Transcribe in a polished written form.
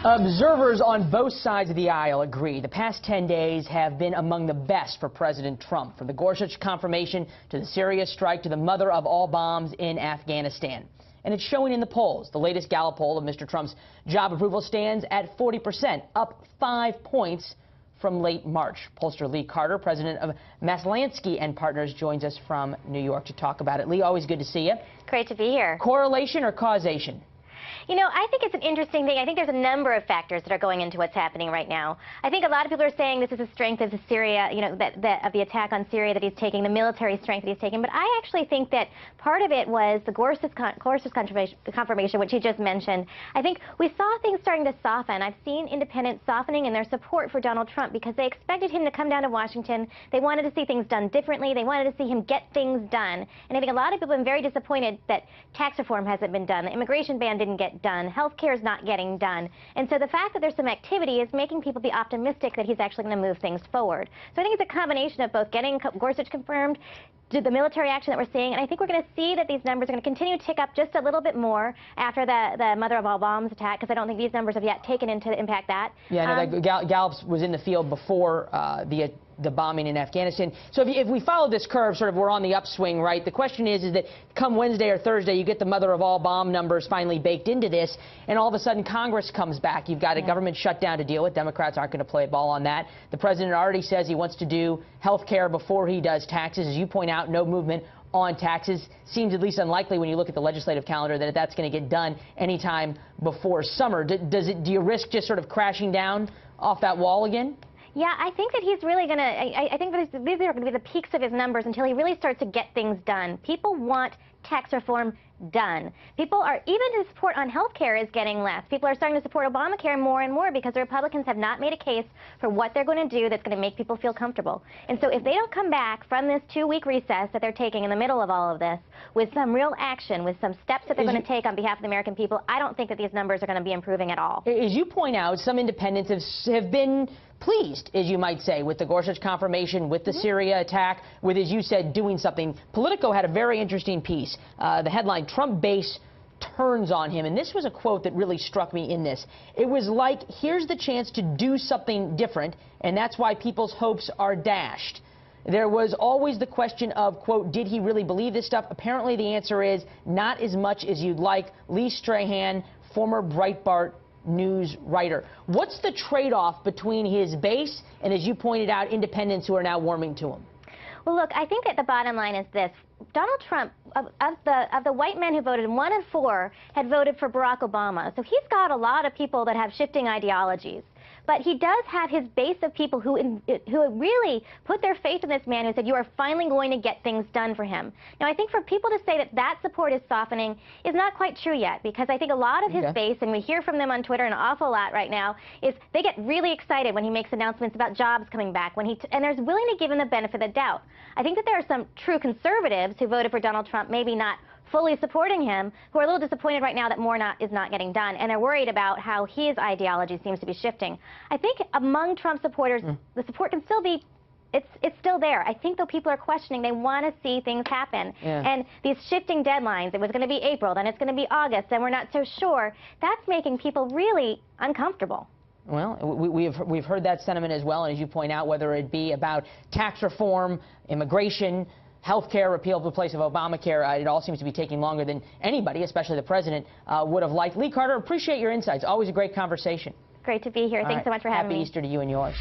Observers on both sides of the aisle agree the past 10 days have been among the best for President Trump, from the Gorsuch confirmation to the Syria strike to the mother of all bombs in Afghanistan. And it's showing in the polls. The latest Gallup poll of Mr. Trump's job approval stands at 40%, up 5 points from late March. Pollster Lee Carter, president of Maslansky and Partners, joins us from New York to talk about it. Lee, always good to see you. Great to be here. Correlation or causation? You know, I think it's an interesting thing. I think there's a number of factors that are going into what's happening right now. I think a lot of people are saying this is the strength of the Syria, you know, of the attack on Syria that he's taking, the military strength that he's taking. But I actually think that part of it was the Gorsuch confirmation, which you just mentioned. I think we saw things starting to soften. I've seen independents softening in their support for Donald Trump because they expected him to come down to Washington. They wanted to see things done differently. They wanted to see him get things done. And I think a lot of people have been very disappointed that tax reform hasn't been done. The immigration ban didn't get done. Health care is not getting done. And so the fact that there's some activity is making people be optimistic that he's actually going to move things forward. So I think it's a combination of both getting Gorsuch confirmed, the military action that we're seeing, and I think we're going to see that these numbers are going to continue to tick up just a little bit more after the mother of all bombs attack, because I don't think these numbers have yet taken into impact that. Yeah, I know that Gallup was in the field before the bombing in Afghanistan. So if we follow this curve, sort of we're on the upswing, right? The question is that come Wednesday or Thursday, you get the mother of all bomb numbers finally baked into this, and all of a sudden Congress comes back. You've got a government shutdown to deal with. Democrats aren't going to play ball on that. The president already says he wants to do health care before he does taxes. As you point out, no movement on taxes. Seems at least unlikely when you look at the legislative calendar that that's going to get done anytime before summer. Do you risk just sort of crashing down off that wall again? Yeah, I think that he's really going to, I think that these are going to be the peaks of his numbers until he really starts to get things done. People want tax reform done. People are, even the support on health care is getting less. People are starting to support Obamacare more and more because the Republicans have not made a case for what they're going to do that's going to make people feel comfortable. And so if they don't come back from this 2-week recess that they're taking in the middle of all of this with some real action, with some steps that they're going to take on behalf of the American people, I don't think that these numbers are going to be improving at all. As you point out, some independents have been pleased, as you might say, with the Gorsuch confirmation, with the Syria attack, with, as you said, doing something. Politico had a very interesting piece. The headline, Trump base turns on him. And this was a quote that really struck me in this. It was like, here's the chance to do something different, and that's why people's hopes are dashed. There was always the question of, quote, did he really believe this stuff? Apparently the answer is not as much as you'd like. Lee Strahan, former Breitbart news writer. What's the trade-off between his base and, as you pointed out, independents who are now warming to him? Well, look, I think that the bottom line is this. Donald Trump, of the white men who voted, 1 in 4 had voted for Barack Obama. So he's got a lot of people that have shifting ideologies. But he does have his base of people who really put their faith in this man, who said, you are finally going to get things done for him. Now, I think for people to say that that support is softening is not quite true yet, because I think a lot of his base, and we hear from them on Twitter an awful lot right now, is they get really excited when he makes announcements about jobs coming back, and they're willing to give him the benefit of the doubt. I think that there are some true conservatives who voted for Donald Trump, maybe not fully supporting him, who are a little disappointed right now that more is not getting done, and they're worried about how his ideology seems to be shifting. I think among Trump supporters, the support can still be, it's still there. I think, though, people are questioning. They want to see things happen. And these shifting deadlines, it was going to be April, then it's going to be August, then we're not so sure. That's making people really uncomfortable. Well, we've heard that sentiment as well, and as you point out, whether it be about tax reform, immigration, health care, repeal of the place of Obamacare, it all seems to be taking longer than anybody, especially the president, would have liked. Lee Carter, appreciate your insights. Always a great conversation. Great to be here. Thanks so much for having me. Happy Easter to you and yours.